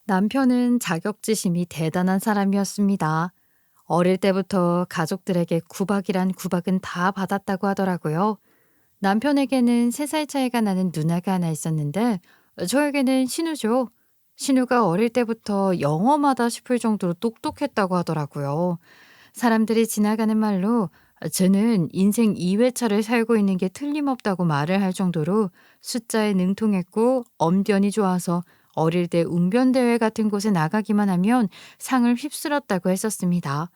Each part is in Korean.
남편은 자격지심이 대단한 사람이었습니다. 어릴 때부터 가족들에게 구박이란 구박은 다 받았다고 하더라고요. 남편에게는 3살 차이가 나는 누나가 하나 있었는데 저에게는 신우죠. 신우가 어릴 때부터 영어마다 싶을 정도로 똑똑했다고 하더라고요. 사람들이 지나가는 말로 쟤는 인생 2회차를 살고 있는 게 틀림없다고 말을 할 정도로 숫자에 능통했고 엄변이 좋아서 어릴 때 웅변대회 같은 곳에 나가기만 하면 상을 휩쓸었다고 했었습니다.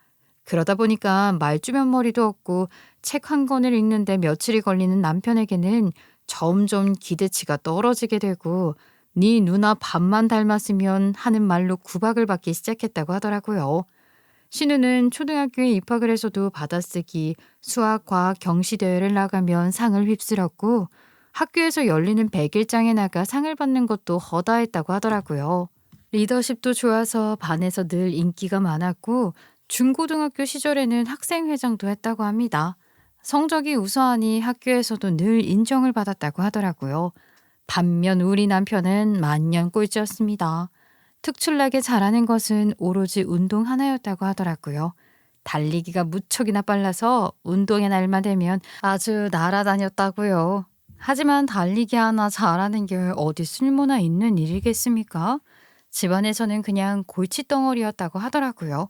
그러다 보니까 말주변 머리도 없고 책 한 권을 읽는데 며칠이 걸리는 남편에게는 점점 기대치가 떨어지게 되고 네 누나 밥만 닮았으면 하는 말로 구박을 받기 시작했다고 하더라고요. 신우는 초등학교에 입학을 해서도 받아쓰기, 수학, 과학, 경시 대회를 나가면 상을 휩쓸었고 학교에서 열리는 백일장에 나가 상을 받는 것도 허다했다고 하더라고요. 리더십도 좋아서 반에서 늘 인기가 많았고 중고등학교 시절에는 학생회장도 했다고 합니다. 성적이 우수하니 학교에서도 늘 인정을 받았다고 하더라고요. 반면 우리 남편은 만년 꼴찌였습니다. 특출나게 잘하는 것은 오로지 운동 하나였다고 하더라고요. 달리기가 무척이나 빨라서 운동의 날만 되면 아주 날아다녔다고요. 하지만 달리기 하나 잘하는 게 어디 쓸모나 있는 일이겠습니까? 집안에서는 그냥 골칫덩어리였다고 하더라고요.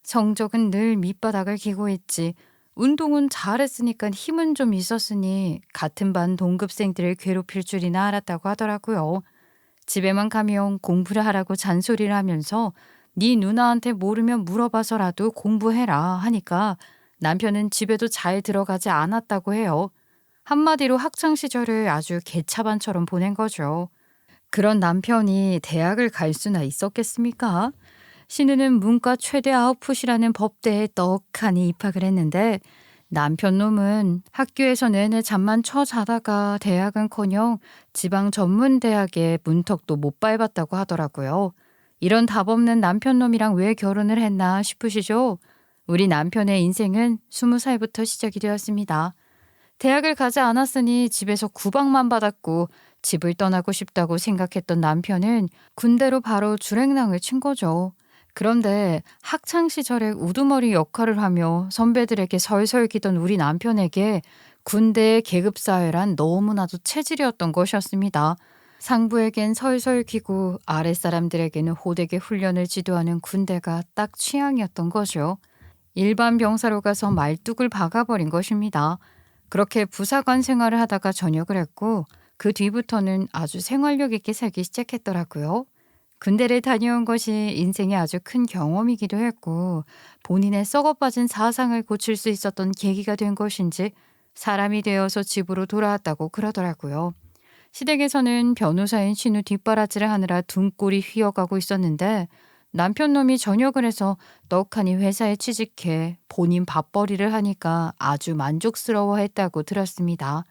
성적은 늘 밑바닥을 기고 있지. 운동은 잘했으니까 힘은 좀 있었으니 같은 반 동급생들을 괴롭힐 줄이나 알았다고 하더라고요. 집에만 가면 공부를 하라고 잔소리를 하면서 네 누나한테 모르면 물어봐서라도 공부해라 하니까 남편은 집에도 잘 들어가지 않았다고 해요. 한마디로 학창 시절을 아주 개차반처럼 보낸 거죠. 그런 남편이 대학을 갈 수나 있었겠습니까? 신우는 문과 최대 아웃풋이라는 법대에 떡하니 입학을 했는데 남편 놈은 학교에서 내내 잠만 쳐 자다가 대학은커녕 지방 전문 대학의 문턱도 못 밟았다고 하더라고요. 이런 답 없는 남편 놈이랑 왜 결혼을 했나 싶으시죠? 우리 남편의 인생은 20살부터 시작이 되었습니다. 대학을 가지 않았으니 집에서 구박만 받았고 집을 떠나고 싶다고 생각했던 남편은 군대로 바로 주랭랑을 친 거죠. 그런데 학창 시절에 우두머리 역할을 하며 선배들에게 설설 기던 우리 남편에게 군대의 계급사회란 너무나도 체질이었던 것이었습니다. 상부에겐 설설 기고 아랫사람들에게는 호되게 훈련을 지도하는 군대가 딱 취향이었던 거죠. 일반 병사로 가서 말뚝을 박아버린 것입니다. 그렇게 부사관 생활을 하다가 전역을 했고 그 뒤부터는 아주 생활력 있게 살기 시작했더라고요. 군대를 다녀온 것이 인생에 아주 큰 경험이기도 했고 본인의 썩어빠진 사상을 고칠 수 있었던 계기가 된 것인지 사람이 되어서 집으로 돌아왔다고 그러더라고요. 시댁에서는 변호사인 신우 뒷바라지를 하느라 등골이 휘어가고 있었는데 남편 놈이 전역을 해서 떡하니 회사에 취직해 본인 밥벌이를 하니까 아주 만족스러워했다고 들었습니다.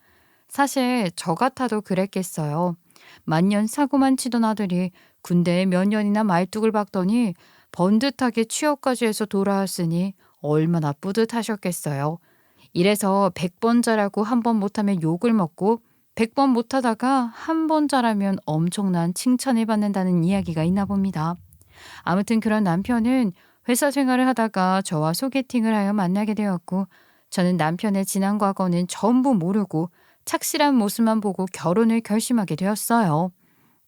사실 저 같아도 그랬겠어요. 만년 사고만 치던 아들이 군대에 몇 년이나 말뚝을 박더니 번듯하게 취업까지 해서 돌아왔으니 얼마나 뿌듯하셨겠어요. 이래서 100번 잘하고 한 번 못하면 욕을 먹고 100번 못하다가 한 번 잘하면 엄청난 칭찬을 받는다는 이야기가 있나 봅니다. 아무튼 그런 남편은 회사 생활을 하다가 저와 소개팅을 하여 만나게 되었고 저는 남편의 지난 과거는 전부 모르고 착실한 모습만 보고 결혼을 결심하게 되었어요.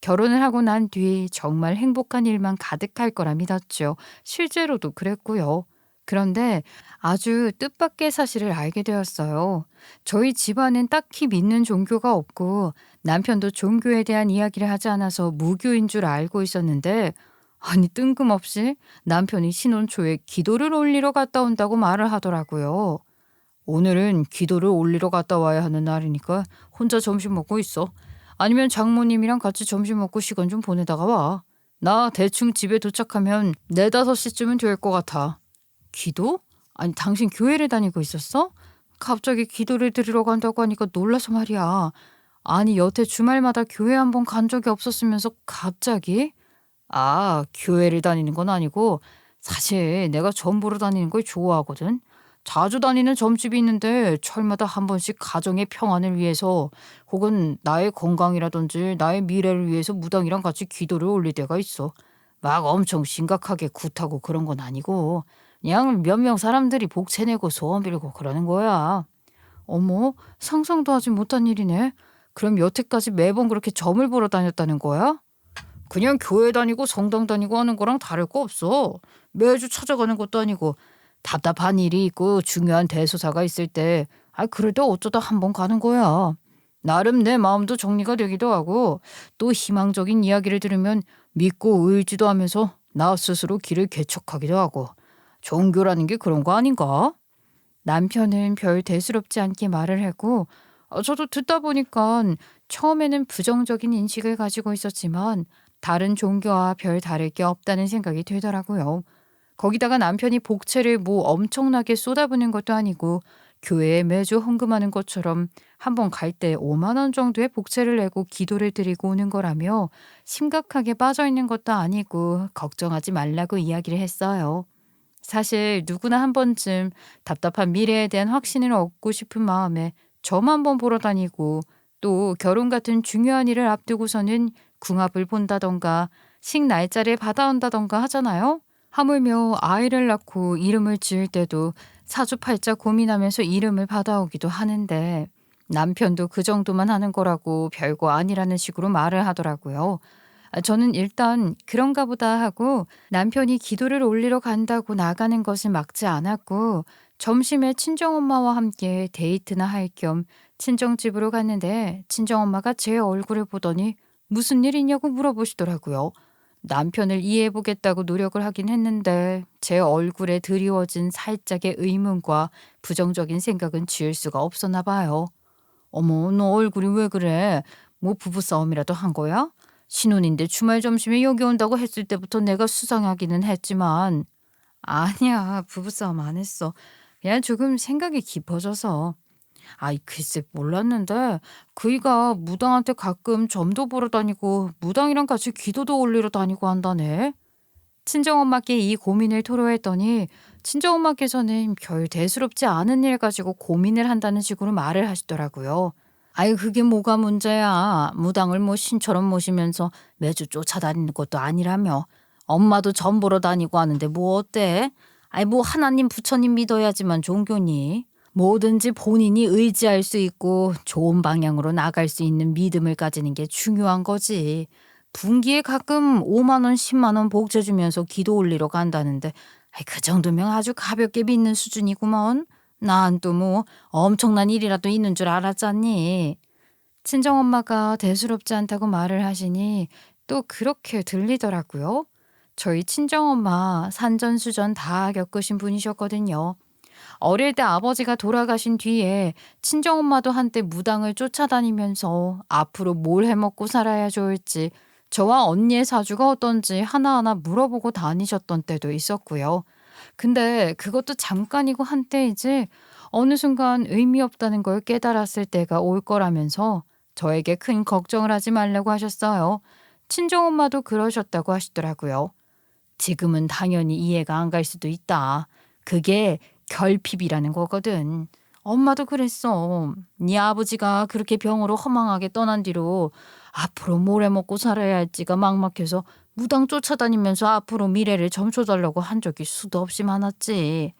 결혼을 하고 난 뒤 정말 행복한 일만 가득할 거라 믿었죠. 실제로도 그랬고요. 그런데 아주 뜻밖의 사실을 알게 되었어요. 저희 집안은 딱히 믿는 종교가 없고 남편도 종교에 대한 이야기를 하지 않아서 무교인 줄 알고 있었는데 아니 뜬금없이 남편이 신혼 초에 기도를 올리러 갔다 온다고 말을 하더라고요. 오늘은 기도를 올리러 갔다 와야 하는 날이니까 혼자 점심 먹고 있어. 아니면 장모님이랑 같이 점심 먹고 시간 좀 보내다가 와. 나 대충 집에 도착하면 4, 5시쯤은 될 것 같아. 기도? 아니 당신 교회를 다니고 있었어? 갑자기 기도를 드리러 간다고 하니까 놀라서 말이야. 아니 여태 주말마다 교회 한 번 간 적이 없었으면서 갑자기? 아, 교회를 다니는 건 아니고 사실 내가 점 보러 다니는 걸 좋아하거든. 자주 다니는 점집이 있는데 철마다 한 번씩 가정의 평안을 위해서 혹은 나의 건강이라든지 나의 미래를 위해서 무당이랑 같이 기도를 올릴 때가 있어. 막 엄청 심각하게 굿하고 그런 건 아니고 그냥 몇 명 사람들이 복채 내고 소원 빌고 그러는 거야. 어머, 상상도 하지 못한 일이네. 그럼 여태까지 매번 그렇게 점을 보러 다녔다는 거야? 그냥 교회 다니고 성당 다니고 하는 거랑 다를 거 없어. 매주 찾아가는 것도 아니고 답답한 일이 있고 중요한 대소사가 있을 때 그럴 때 어쩌다 한 번 가는 거야. 나름 내 마음도 정리가 되기도 하고 또 희망적인 이야기를 들으면 믿고 의지도 하면서 나 스스로 길을 개척하기도 하고 종교라는 게 그런 거 아닌가? 남편은 별 대수롭지 않게 말을 하고 저도 듣다 보니까 처음에는 부정적인 인식을 가지고 있었지만 다른 종교와 별 다를 게 없다는 생각이 들더라고요. 거기다가 남편이 복채를 뭐 엄청나게 쏟아부는 것도 아니고 교회에 매주 헌금하는 것처럼 한 번 갈 때 5만 원 정도의 복채를 내고 기도를 드리고 오는 거라며 심각하게 빠져 있는 것도 아니고 걱정하지 말라고 이야기를 했어요. 사실 누구나 한 번쯤 답답한 미래에 대한 확신을 얻고 싶은 마음에 점 한번 보러 다니고 또 결혼 같은 중요한 일을 앞두고서는 궁합을 본다던가 식 날짜를 받아온다던가 하잖아요. 하물며 아이를 낳고 이름을 지을 때도 사주팔자 고민하면서 이름을 받아오기도 하는데 남편도 그 정도만 하는 거라고 별거 아니라는 식으로 말을 하더라고요. 저는 일단 그런가 보다 하고 남편이 기도를 올리러 간다고 나가는 것을 막지 않았고 점심에 친정엄마와 함께 데이트나 할 겸 친정집으로 갔는데 친정엄마가 제 얼굴을 보더니 무슨 일 있냐고 물어보시더라고요. 남편을 이해해보겠다고 노력을 하긴 했는데 제 얼굴에 드리워진 살짝의 의문과 부정적인 생각은 지울 수가 없었나 봐요. 어머, 너 얼굴이 왜 그래? 뭐 부부싸움이라도 한 거야? 신혼인데 주말 점심에 여기 온다고 했을 때부터 내가 수상하기는 했지만 아니야, 부부싸움 안 했어. 그냥 조금 생각이 깊어져서. 아이 글쎄 몰랐는데 그이가 무당한테 가끔 점도 보러 다니고 무당이랑 같이 기도도 올리러 다니고 한다네. 친정엄마께 이 고민을 토로했더니 친정엄마께서는 별 대수롭지 않은 일 가지고 고민을 한다는 식으로 말을 하시더라고요. 아이 그게 뭐가 문제야. 무당을 뭐 신처럼 모시면서 매주 쫓아다니는 것도 아니라며. 엄마도 점 보러 다니고 하는데 뭐 어때? 아이 뭐 하나님 부처님 믿어야지만 종교니. 뭐든지 본인이 의지할 수 있고 좋은 방향으로 나갈 수 있는 믿음을 가지는 게 중요한 거지. 분기에 가끔 5만 원, 10만 원 복제 주면서 기도 올리러 간다는데 그 정도면 아주 가볍게 믿는 수준이구먼. 난 또 뭐 엄청난 일이라도 있는 줄 알았잖니. 친정엄마가 대수롭지 않다고 말을 하시니 또 그렇게 들리더라고요. 저희 친정엄마 산전수전 다 겪으신 분이셨거든요. 어릴 때 아버지가 돌아가신 뒤에 친정엄마도 한때 무당을 쫓아다니면서 앞으로 뭘 해먹고 살아야 좋을지 저와 언니의 사주가 어떤지 하나하나 물어보고 다니셨던 때도 있었고요. 근데 그것도 잠깐이고 한때이지 어느 순간 의미 없다는 걸 깨달았을 때가 올 거라면서 저에게 큰 걱정을 하지 말라고 하셨어요. 친정엄마도 그러셨다고 하시더라고요. 지금은 당연히 이해가 안 갈 수도 있다. 그게 결핍이라는 거거든. 엄마도 그랬어. 네 아버지가 그렇게 병으로 허망하게 떠난 뒤로 앞으로 뭘 해먹고 살아야 할지가 막막해서 무당 쫓아다니면서 앞으로 미래를 점쳐달라고 한 적이 수도 없이 많았지.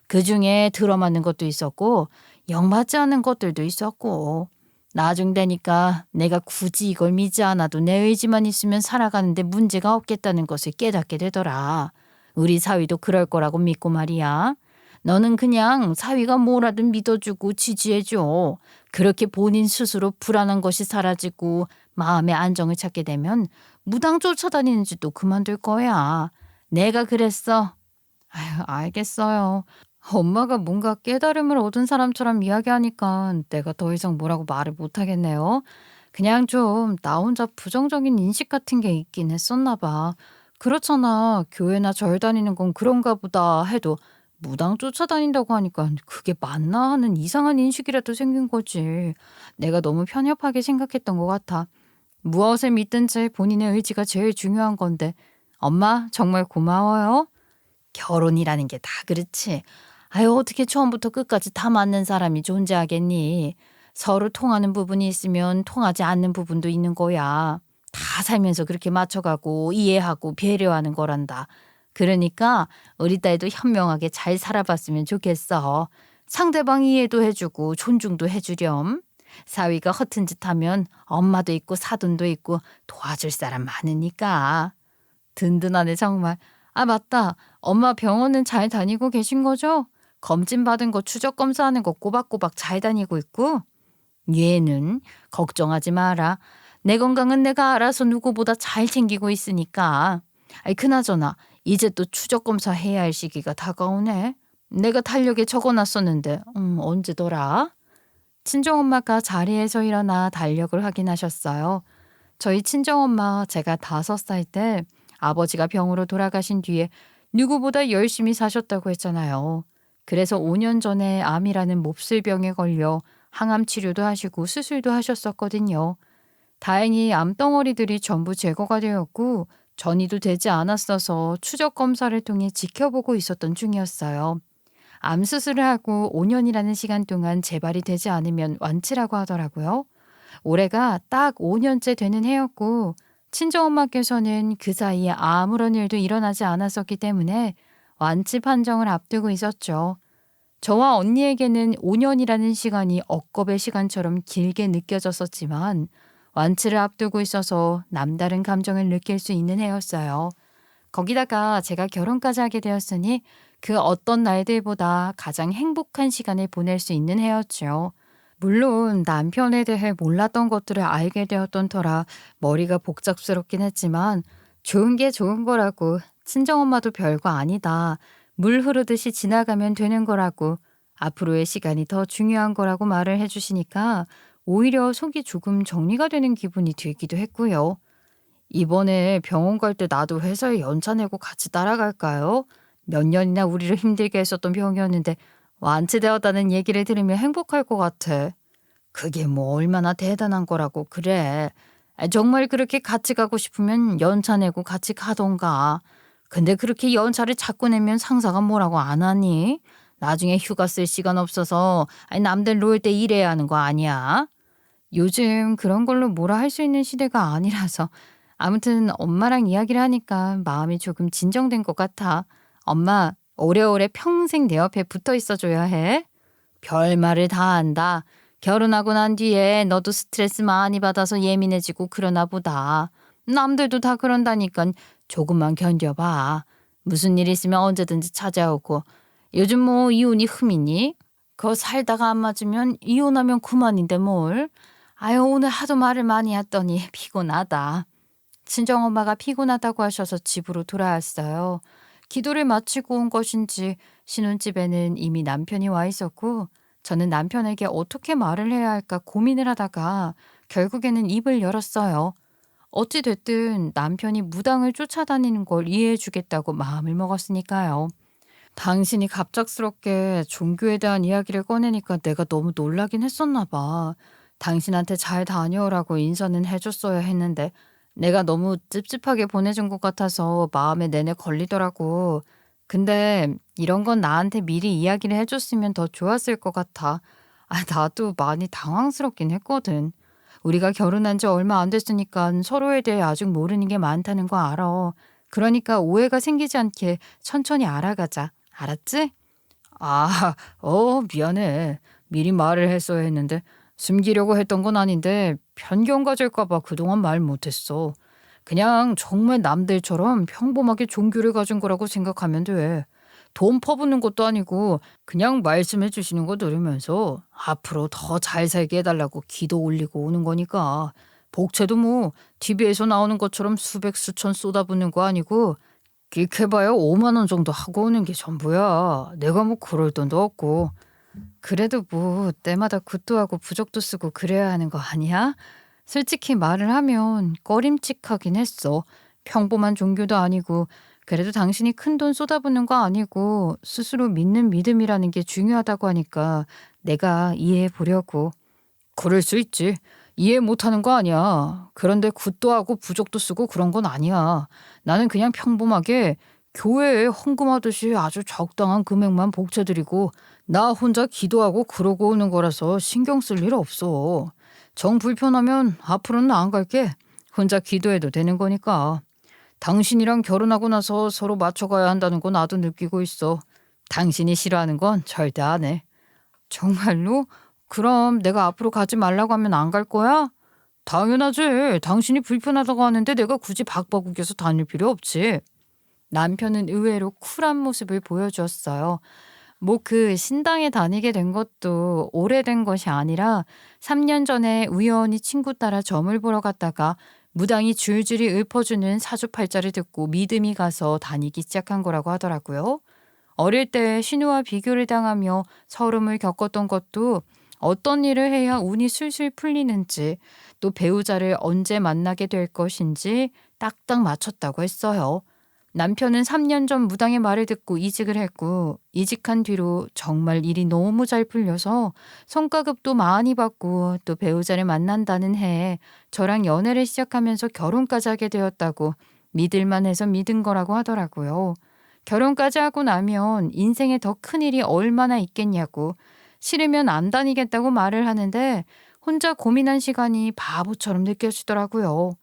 그중에 들어맞는 것도 있었고 영 맞지 않는 것들도 있었고 나중 되니까 내가 굳이 이걸 믿지 않아도 내 의지만 있으면 살아가는데 문제가 없겠다는 것을 깨닫게 되더라. 우리 사위도 그럴 거라고 믿고 말이야. 너는 그냥 사위가 뭐라든 믿어주고 지지해줘. 그렇게 본인 스스로 불안한 것이 사라지고 마음의 안정을 찾게 되면 무당 쫓아다니는 짓도 그만둘 거야. 내가 그랬어. 아휴, 알겠어요. 엄마가 뭔가 깨달음을 얻은 사람처럼 이야기하니까 내가 더 이상 뭐라고 말을 못하겠네요. 그냥 좀 나 혼자 부정적인 인식 같은 게 있긴 했었나 봐. 그렇잖아. 교회나 절 다니는 건 그런가 보다 해도 무당 쫓아다닌다고 하니까 그게 맞나 하는 이상한 인식이라도 생긴 거지. 내가 너무 편협하게 생각했던 것 같아. 무엇을 믿든지 본인의 의지가 제일 중요한 건데. 엄마 정말 고마워요. 결혼이라는 게 다 그렇지. 아유, 어떻게 처음부터 끝까지 다 맞는 사람이 존재하겠니? 서로 통하는 부분이 있으면 통하지 않는 부분도 있는 거야. 다 살면서 그렇게 맞춰가고 이해하고 배려하는 거란다. 그러니까 우리 딸도 현명하게 잘 살아봤으면 좋겠어. 상대방 이해도 해주고 존중도 해주렴. 사위가 허튼 짓 하면 엄마도 있고 사돈도 있고 도와줄 사람 많으니까. 든든하네 정말. 아 맞다. 엄마 병원은 잘 다니고 계신 거죠? 검진 받은 거 추적 검사하는 거 꼬박꼬박 잘 다니고 있고? 얘는 걱정하지 마라. 내 건강은 내가 알아서 누구보다 잘 챙기고 있으니까. 아이 그나저나 이제 또 추적 검사 해야 할 시기가 다가오네. 내가 달력에 적어놨었는데 언제더라? 친정엄마가 자리에서 일어나 달력을 확인하셨어요. 저희 친정엄마 제가 5살 때 아버지가 병으로 돌아가신 뒤에 누구보다 열심히 사셨다고 했잖아요. 그래서 5년 전에 암이라는 몹쓸병에 걸려 항암 치료도 하시고 수술도 하셨었거든요. 다행히 암덩어리들이 전부 제거가 되었고 전이도 되지 않았어서 추적 검사를 통해 지켜보고 있었던 중이었어요. 암 수술을 하고 5년이라는 시간 동안 재발이 되지 않으면 완치라고 하더라고요. 올해가 딱 5년째 되는 해였고 친정엄마께서는 그 사이에 아무런 일도 일어나지 않았었기 때문에 완치 판정을 앞두고 있었죠. 저와 언니에게는 5년이라는 시간이 억겁의 시간처럼 길게 느껴졌었지만 완치를 앞두고 있어서 남다른 감정을 느낄 수 있는 해였어요. 거기다가 제가 결혼까지 하게 되었으니 그 어떤 날들보다 가장 행복한 시간을 보낼 수 있는 해였죠. 물론 남편에 대해 몰랐던 것들을 알게 되었던 터라 머리가 복잡스럽긴 했지만 좋은 게 좋은 거라고 친정엄마도 별거 아니다. 물 흐르듯이 지나가면 되는 거라고 앞으로의 시간이 더 중요한 거라고 말을 해주시니까 오히려 속이 조금 정리가 되는 기분이 들기도 했고요. 이번에 병원 갈 때 나도 회사에 연차 내고 같이 따라갈까요? 몇 년이나 우리를 힘들게 했었던 병이었는데 완치되었다는 얘기를 들으면 행복할 것 같아. 그게 뭐 얼마나 대단한 거라고 그래. 정말 그렇게 같이 가고 싶으면 연차 내고 같이 가던가. 근데 그렇게 연차를 자꾸 내면 상사가 뭐라고 안 하니? 나중에 휴가 쓸 시간 없어서 남들 놀 때 일해야 하는 거 아니야? 요즘 그런 걸로 뭐라 할 수 있는 시대가 아니라서 아무튼 엄마랑 이야기를 하니까 마음이 조금 진정된 것 같아. 엄마, 오래오래 평생 내 옆에 붙어 있어줘야 해. 별말을 다 한다. 결혼하고 난 뒤에 너도 스트레스 많이 받아서 예민해지고 그러나 보다. 남들도 다 그런다니까 조금만 견뎌봐. 무슨 일 있으면 언제든지 찾아오고. 요즘 뭐 이혼이 흠이니? 그거 살다가 안 맞으면 이혼하면 그만인데 뭘. 아유 오늘 하도 말을 많이 했더니 피곤하다. 친정엄마가 피곤하다고 하셔서 집으로 돌아왔어요. 기도를 마치고 온 것인지 신혼집에는 이미 남편이 와 있었고 저는 남편에게 어떻게 말을 해야 할까 고민을 하다가 결국에는 입을 열었어요. 어찌 됐든 남편이 무당을 쫓아다니는 걸 이해해 주겠다고 마음을 먹었으니까요. 당신이 갑작스럽게 종교에 대한 이야기를 꺼내니까 내가 너무 놀라긴 했었나 봐. 당신한테 잘 다녀오라고 인사는 해줬어야 했는데 내가 너무 찝찝하게 보내준 것 같아서 마음에 내내 걸리더라고. 근데 이런 건 나한테 미리 이야기를 해줬으면 더 좋았을 것 같아. 아, 나도 많이 당황스럽긴 했거든. 우리가 결혼한 지 얼마 안 됐으니까 서로에 대해 아직 모르는 게 많다는 거 알아. 그러니까 오해가 생기지 않게 천천히 알아가자. 알았지? 아, 미안해. 미리 말을 했어야 했는데 숨기려고 했던 건 아닌데 편견 가질까 봐 그동안 말 못했어. 그냥 정말 남들처럼 평범하게 종교를 가진 거라고 생각하면 돼. 돈 퍼붓는 것도 아니고 그냥 말씀해 주시는 거 들으면서 앞으로 더 잘 살게 해달라고 기도 올리고 오는 거니까. 복채도 뭐 TV에서 나오는 것처럼 수백 수천 쏟아붓는 거 아니고 끽해봐야 5만 원 정도 하고 오는 게 전부야. 내가 뭐 그럴 돈도 없고. 그래도 뭐 때마다 굿도 하고 부적도 쓰고 그래야 하는 거 아니야? 솔직히 말을 하면 꺼림칙하긴 했어. 평범한 종교도 아니고 그래도 당신이 큰돈 쏟아붓는 거 아니고 스스로 믿는 믿음이라는 게 중요하다고 하니까 내가 이해해 보려고. 그럴 수 있지. 이해 못하는 거 아니야. 그런데 굿도 하고 부적도 쓰고 그런 건 아니야. 나는 그냥 평범하게 교회에 헌금하듯이 아주 적당한 금액만 복채드리고 나 혼자 기도하고 그러고 오는 거라서 신경 쓸 일 없어. 정 불편하면 앞으로는 안 갈게. 혼자 기도해도 되는 거니까. 당신이랑 결혼하고 나서 서로 맞춰가야 한다는 건 나도 느끼고 있어. 당신이 싫어하는 건 절대 안 해. 정말로? 그럼 내가 앞으로 가지 말라고 하면 안 갈 거야? 당연하지. 당신이 불편하다고 하는데 내가 굳이 박바국에서 다닐 필요 없지. 남편은 의외로 쿨한 모습을 보여주었어요. 뭐 그 신당에 다니게 된 것도 오래된 것이 아니라 3년 전에 우연히 친구 따라 점을 보러 갔다가 무당이 줄줄이 읊어주는 사주팔자를 듣고 믿음이 가서 다니기 시작한 거라고 하더라고요. 어릴 때 신우와 비교를 당하며 서름을 겪었던 것도 어떤 일을 해야 운이 술술 풀리는지 또 배우자를 언제 만나게 될 것인지 딱딱 맞췄다고 했어요. 남편은 3년 전 무당의 말을 듣고 이직을 했고 이직한 뒤로 정말 일이 너무 잘 풀려서 성과급도 많이 받고 또 배우자를 만난다는 해에 저랑 연애를 시작하면서 결혼까지 하게 되었다고 믿을만 해서 믿은 거라고 하더라고요. 결혼까지 하고 나면 인생에 더 큰일이 얼마나 있겠냐고 싫으면 안 다니겠다고 말을 하는데 혼자 고민한 시간이 바보처럼 느껴지더라고요.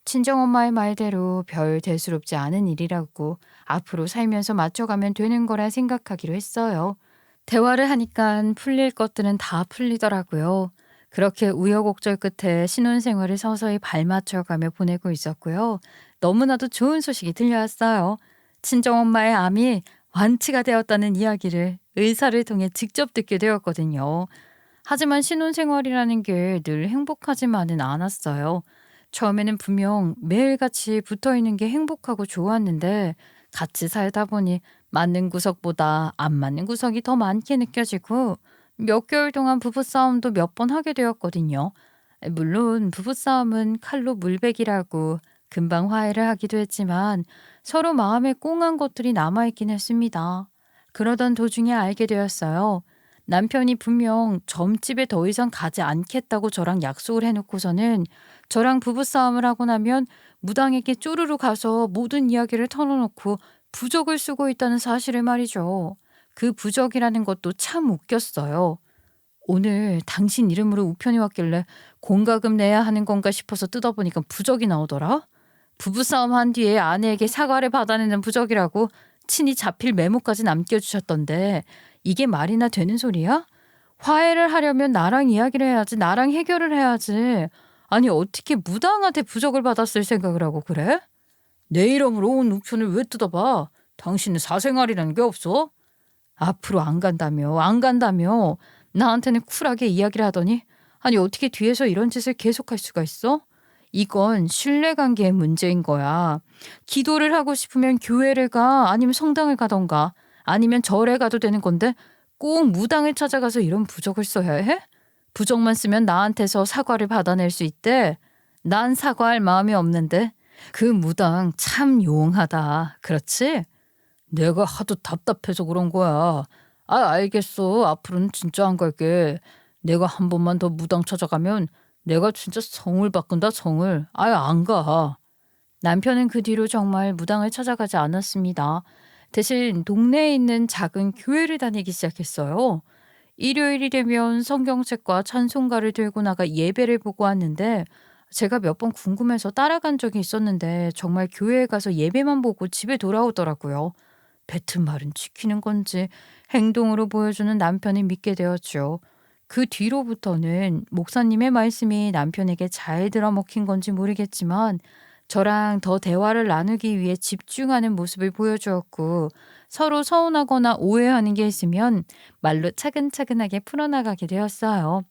친정엄마의 말대로 별 대수롭지 않은 일이라고 앞으로 살면서 맞춰가면 되는 거라 생각하기로 했어요. 대화를 하니까 풀릴 것들은 다 풀리더라고요. 그렇게 우여곡절 끝에 신혼생활을 서서히 발맞춰가며 보내고 있었고요. 너무나도 좋은 소식이 들려왔어요. 친정엄마의 암이 완치가 되었다는 이야기를 의사를 통해 직접 듣게 되었거든요. 하지만 신혼생활이라는 게 늘 행복하지만은 않았어요. 처음에는 분명 매일같이 붙어있는 게 행복하고 좋았는데 같이 살다 보니 맞는 구석보다 안 맞는 구석이 더 많게 느껴지고 몇 개월 동안 부부싸움도 몇 번 하게 되었거든요. 물론 부부싸움은 칼로 물베기라고 금방 화해를 하기도 했지만 서로 마음에 꽁한 것들이 남아있긴 했습니다. 그러던 도중에 알게 되었어요. 남편이 분명 점집에 더 이상 가지 않겠다고 저랑 약속을 해놓고서는 저랑 부부싸움을 하고 나면 무당에게 쪼르르 가서 모든 이야기를 털어놓고 부적을 쓰고 있다는 사실을 말이죠. 그 부적이라는 것도 참 웃겼어요. 오늘 당신 이름으로 우편이 왔길래 공과금 내야 하는 건가 싶어서 뜯어보니까 부적이 나오더라. 부부싸움 한 뒤에 아내에게 사과를 받아내는 부적이라고 친히 자필 메모까지 남겨주셨던데 이게 말이나 되는 소리야? 화해를 하려면 나랑 이야기를 해야지, 나랑 해결을 해야지. 아니 어떻게 무당한테 부적을 받았을 생각을 하고 그래? 내 이름으로 온 우편을 왜 뜯어봐? 당신은 사생활이라는 게 없어? 앞으로 안 간다며 안 간다며 나한테는 쿨하게 이야기를 하더니 아니 어떻게 뒤에서 이런 짓을 계속할 수가 있어? 이건 신뢰관계의 문제인 거야. 기도를 하고 싶으면 교회를 가 아니면 성당을 가던가 아니면 절에 가도 되는 건데 꼭 무당을 찾아가서 이런 부적을 써야 해? 부적만 쓰면 나한테서 사과를 받아낼 수 있대. 난 사과할 마음이 없는데 그 무당 참 용하다. 그렇지? 내가 하도 답답해서 그런 거야. 아, 알겠어. 앞으로는 진짜 안 갈게. 내가 한 번만 더 무당 찾아가면 내가 진짜 성을 바꾼다, 성을. 아예 안 가. 남편은 그 뒤로 정말 무당을 찾아가지 않았습니다. 대신 동네에 있는 작은 교회를 다니기 시작했어요. 일요일이 되면 성경책과 찬송가를 들고 나가 예배를 보고 왔는데 제가 몇 번 궁금해서 따라간 적이 있었는데 정말 교회에 가서 예배만 보고 집에 돌아오더라고요. 뱉은 말은 지키는 건지 행동으로 보여주는 남편을 믿게 되었죠. 그 뒤로부터는 목사님의 말씀이 남편에게 잘 들어먹힌 건지 모르겠지만 저랑 더 대화를 나누기 위해 집중하는 모습을 보여주었고 서로 서운하거나 오해하는 게 있으면 말로 차근차근하게 풀어나가게 되었어요.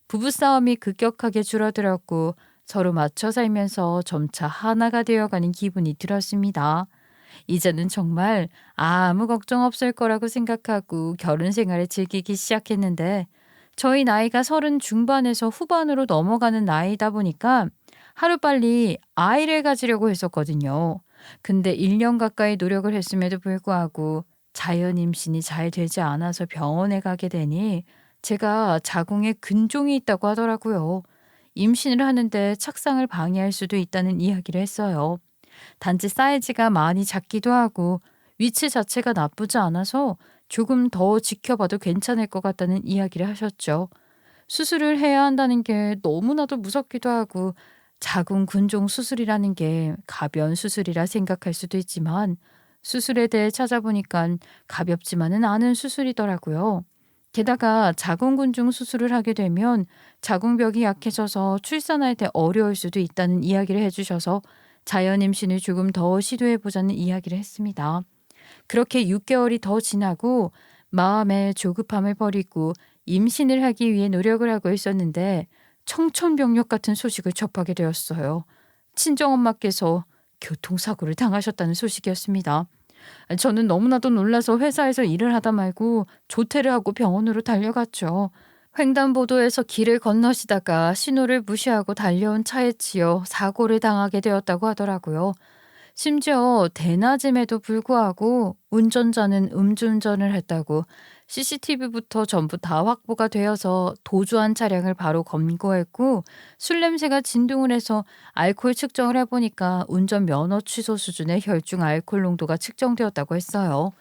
부부싸움이 급격하게 줄어들었고 서로 맞춰 살면서 점차 하나가 되어가는 기분이 들었습니다. 이제는 정말 아무 걱정 없을 거라고 생각하고 결혼 생활을 즐기기 시작했는데 저희 나이가 30 중반에서 후반으로 넘어가는 나이다 보니까 하루빨리 아이를 가지려고 했었거든요. 근데 1년 가까이 노력을 했음에도 불구하고 자연 임신이 잘 되지 않아서 병원에 가게 되니 제가 자궁에 근종이 있다고 하더라고요. 임신을 하는데 착상을 방해할 수도 있다는 이야기를 했어요. 단지 사이즈가 많이 작기도 하고 위치 자체가 나쁘지 않아서 조금 더 지켜봐도 괜찮을 것 같다는 이야기를 하셨죠. 수술을 해야 한다는 게 너무나도 무섭기도 하고 자궁근종 수술이라는 게 가벼운 수술이라 생각할 수도 있지만 수술에 대해 찾아보니까 가볍지만은 않은 수술이더라고요. 게다가 자궁근종 수술을 하게 되면 자궁벽이 약해져서 출산할 때 어려울 수도 있다는 이야기를 해주셔서 자연 임신을 조금 더 시도해보자는 이야기를 했습니다. 그렇게 6개월이 더 지나고 마음의 조급함을 버리고 임신을 하기 위해 노력을 하고 있었는데 청천벽력 같은 소식을 접하게 되었어요. 친정엄마께서 교통사고를 당하셨다는 소식이었습니다. 저는 너무나도 놀라서 회사에서 일을 하다 말고 조퇴를 하고 병원으로 달려갔죠. 횡단보도에서 길을 건너시다가 신호를 무시하고 달려온 차에 치여 사고를 당하게 되었다고 하더라고요. 심지어 대낮임에도 불구하고 운전자는 음주운전을 했다고 CCTV부터 전부 다 확보가 되어서 도주한 차량을 바로 검거했고 술 냄새가 진동을 해서 알코올 측정을 해보니까 운전 면허 취소 수준의 혈중 알코올 농도가 측정되었다고 했어요.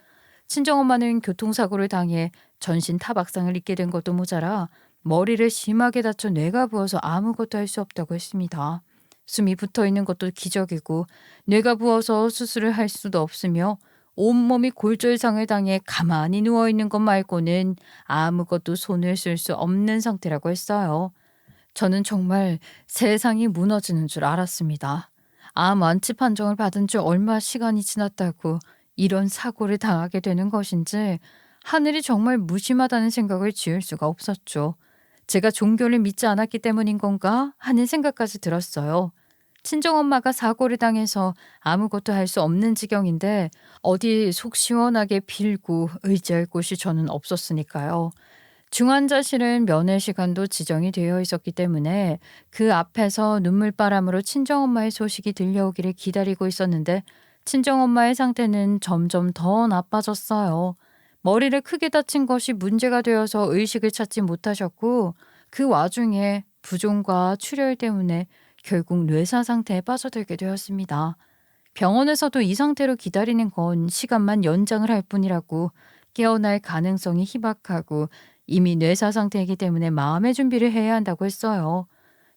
친정엄마는 교통사고를 당해 전신 타박상을 입게 된 것도 모자라 머리를 심하게 다쳐 뇌가 부어서 아무것도 할 수 없다고 했습니다. 숨이 붙어 있는 것도 기적이고 뇌가 부어서 수술을 할 수도 없으며 온몸이 골절상을 당해 가만히 누워 있는 것 말고는 아무것도 손을 쓸 수 없는 상태라고 했어요. 저는 정말 세상이 무너지는 줄 알았습니다. 암 완치 판정을 받은 지 얼마 시간이 지났다고 이런 사고를 당하게 되는 것인지 하늘이 정말 무심하다는 생각을 지을 수가 없었죠. 제가 종교를 믿지 않았기 때문인 건가 하는 생각까지 들었어요. 친정엄마가 사고를 당해서 아무것도 할 수 없는 지경인데 어디 속 시원하게 빌고 의지할 곳이 저는 없었으니까요. 중환자실은 면회 시간도 지정이 되어 있었기 때문에 그 앞에서 눈물바람으로 친정엄마의 소식이 들려오기를 기다리고 있었는데 친정엄마의 상태는 점점 더 나빠졌어요. 머리를 크게 다친 것이 문제가 되어서 의식을 찾지 못하셨고 그 와중에 부종과 출혈 때문에 결국 뇌사 상태에 빠져들게 되었습니다. 병원에서도 이 상태로 기다리는 건 시간만 연장을 할 뿐이라고 깨어날 가능성이 희박하고 이미 뇌사 상태이기 때문에 마음의 준비를 해야 한다고 했어요.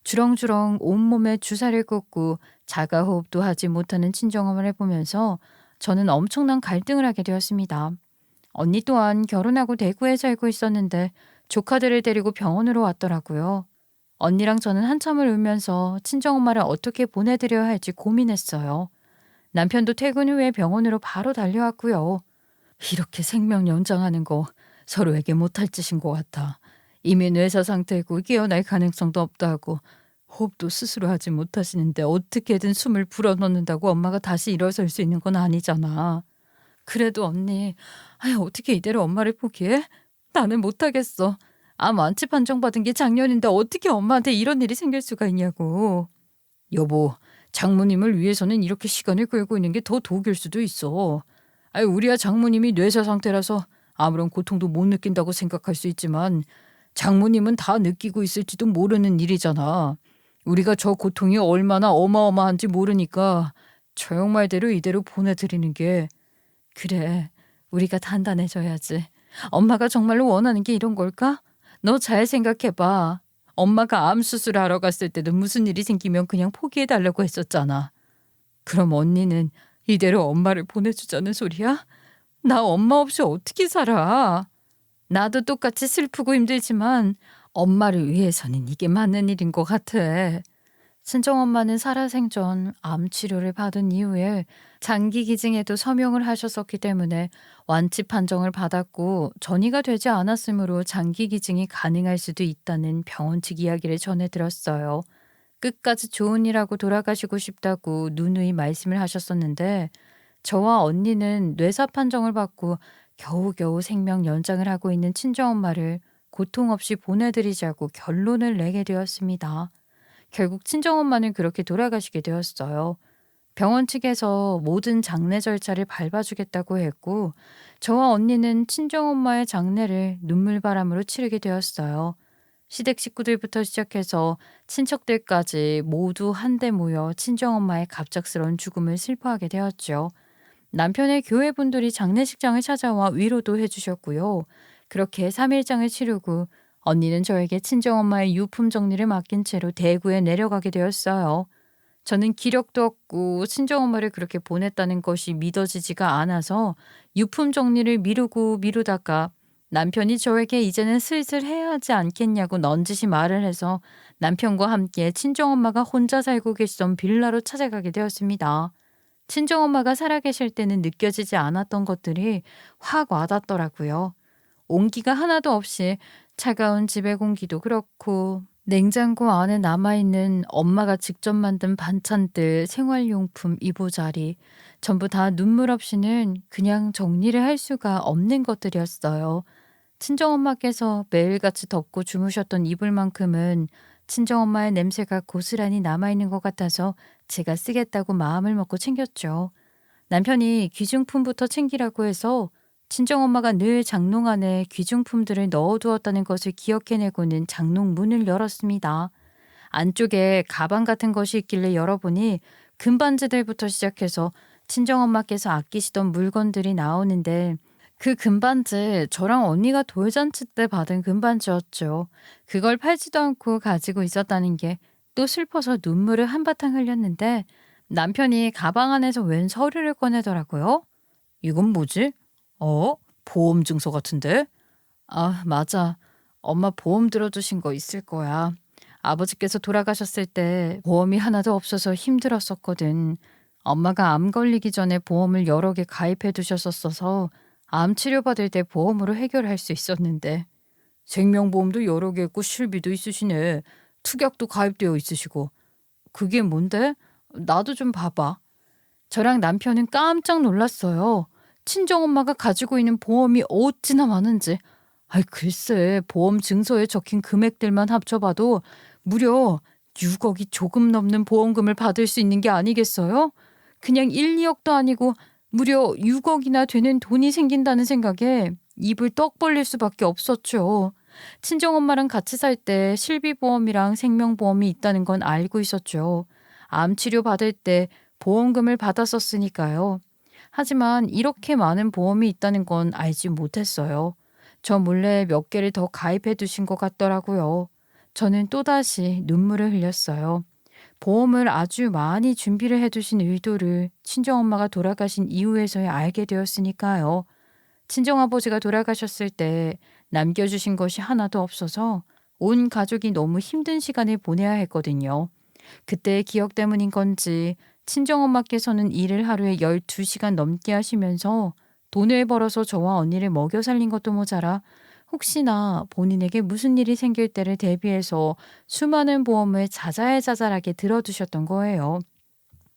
주렁주렁 온몸에 주사를 꽂고 자가호흡도 하지 못하는 친정엄마를 보면서 저는 엄청난 갈등을 하게 되었습니다. 언니 또한 결혼하고 대구에 살고 있었는데 조카들을 데리고 병원으로 왔더라고요. 언니랑 저는 한참을 울면서 친정엄마를 어떻게 보내드려야 할지 고민했어요. 남편도 퇴근 후에 병원으로 바로 달려왔고요. 이렇게 생명 연장하는 거 서로에게 못할 짓인 것 같아. 이미 뇌사 상태고 깨어날 가능성도 없다고 호흡도 스스로 하지 못하시는데 어떻게든 숨을 불어넣는다고 엄마가 다시 일어설 수 있는 건 아니잖아. 그래도 언니, 어떻게 이대로 엄마를 포기해? 나는 못하겠어. 암 완치 판정 받은 게 작년인데 어떻게 엄마한테 이런 일이 생길 수가 있냐고. 여보, 장모님을 위해서는 이렇게 시간을 끌고 있는 게 더 독일 수도 있어. 우리야 장모님이 뇌사 상태라서 아무런 고통도 못 느낀다고 생각할 수 있지만 장모님은 다 느끼고 있을지도 모르는 일이잖아. 우리가 저 고통이 얼마나 어마어마한지 모르니까 저 형 말대로 이대로 보내드리는 게. 그래, 우리가 단단해져야지. 엄마가 정말로 원하는 게 이런 걸까? 너 잘 생각해봐. 엄마가 암 수술하러 갔을 때도 무슨 일이 생기면 그냥 포기해달라고 했었잖아. 그럼 언니는 이대로 엄마를 보내주자는 소리야? 나 엄마 없이 어떻게 살아? 나도 똑같이 슬프고 힘들지만 엄마를 위해서는 이게 맞는 일인 것 같아. 친정엄마는 살아생전 암 치료를 받은 이후에 장기 기증에도 서명을 하셨었기 때문에 완치 판정을 받았고 전이가 되지 않았으므로 장기 기증이 가능할 수도 있다는 병원 측 이야기를 전해 들었어요. 끝까지 좋은 일하고 돌아가시고 싶다고 누누이 말씀을 하셨었는데 저와 언니는 뇌사 판정을 받고 겨우겨우 생명 연장을 하고 있는 친정엄마를 고통 없이 보내드리자고 결론을 내게 되었습니다. 결국 친정엄마는 그렇게 돌아가시게 되었어요. 병원 측에서 모든 장례 절차를 밟아주겠다고 했고 저와 언니는 친정엄마의 장례를 눈물바람으로 치르게 되었어요. 시댁 식구들부터 시작해서 친척들까지 모두 한데 모여 친정엄마의 갑작스러운 죽음을 슬퍼하게 되었죠. 남편의 교회분들이 장례식장을 찾아와 위로도 해주셨고요. 그렇게 3일장을 치르고 언니는 저에게 친정엄마의 유품 정리를 맡긴 채로 대구에 내려가게 되었어요. 저는 기력도 없고 친정엄마를 그렇게 보냈다는 것이 믿어지지가 않아서 유품 정리를 미루고 미루다가 남편이 저에게 이제는 슬슬 해야 하지 않겠냐고 넌지시 말을 해서 남편과 함께 친정엄마가 혼자 살고 계시던 빌라로 찾아가게 되었습니다. 친정엄마가 살아계실 때는 느껴지지 않았던 것들이 확 와닿더라고요. 온기가 하나도 없이 차가운 집의 공기도 그렇고 냉장고 안에 남아있는 엄마가 직접 만든 반찬들, 생활용품, 이부자리 전부 다 눈물 없이는 그냥 정리를 할 수가 없는 것들이었어요. 친정엄마께서 매일같이 덮고 주무셨던 이불만큼은 친정엄마의 냄새가 고스란히 남아있는 것 같아서 제가 쓰겠다고 마음을 먹고 챙겼죠. 남편이 귀중품부터 챙기라고 해서 친정엄마가 늘 장롱 안에 귀중품들을 넣어두었다는 것을 기억해내고는 장롱 문을 열었습니다. 안쪽에 가방 같은 것이 있길래 열어보니 금반지들부터 시작해서 친정엄마께서 아끼시던 물건들이 나오는데 그 금반지 저랑 언니가 돌잔치 때 받은 금반지였죠. 그걸 팔지도 않고 가지고 있었다는 게 또 슬퍼서 눈물을 한바탕 흘렸는데 남편이 가방 안에서 웬 서류를 꺼내더라고요. 이건 뭐지? 보험 증서 같은데? 아, 맞아. 엄마 보험 들어주신 거 있을 거야. 아버지께서 돌아가셨을 때 보험이 하나도 없어서 힘들었었거든. 엄마가 암 걸리기 전에 보험을 여러 개 가입해 두셨었어서 암 치료받을 때 보험으로 해결할 수 있었는데. 생명보험도 여러 개 있고 실비도 있으시네. 특약도 가입되어 있으시고. 그게 뭔데? 나도 좀 봐봐. 저랑 남편은 깜짝 놀랐어요. 친정엄마가 가지고 있는 보험이 어찌나 많은지. 아이 글쎄 보험 증서에 적힌 금액들만 합쳐봐도 무려 6억이 조금 넘는 보험금을 받을 수 있는 게 아니겠어요? 그냥 1, 2억도 아니고 무려 6억이나 되는 돈이 생긴다는 생각에 입을 떡 벌릴 수밖에 없었죠. 친정엄마랑 같이 살 때 실비보험이랑 생명보험이 있다는 건 알고 있었죠. 암 치료 받을 때 보험금을 받았었으니까요. 하지만 이렇게 많은 보험이 있다는 건 알지 못했어요. 저 몰래 몇 개를 더 가입해 두신 것 같더라고요. 저는 또다시 눈물을 흘렸어요. 보험을 아주 많이 준비를 해 두신 의도를 친정엄마가 돌아가신 이후에서야 알게 되었으니까요. 친정아버지가 돌아가셨을 때 남겨주신 것이 하나도 없어서 온 가족이 너무 힘든 시간을 보내야 했거든요. 그때의 기억 때문인 건지 친정엄마께서는 일을 하루에 12시간 넘게 하시면서 돈을 벌어서 저와 언니를 먹여 살린 것도 모자라 혹시나 본인에게 무슨 일이 생길 때를 대비해서 수많은 보험을 자잘자잘하게 들어두셨던 거예요.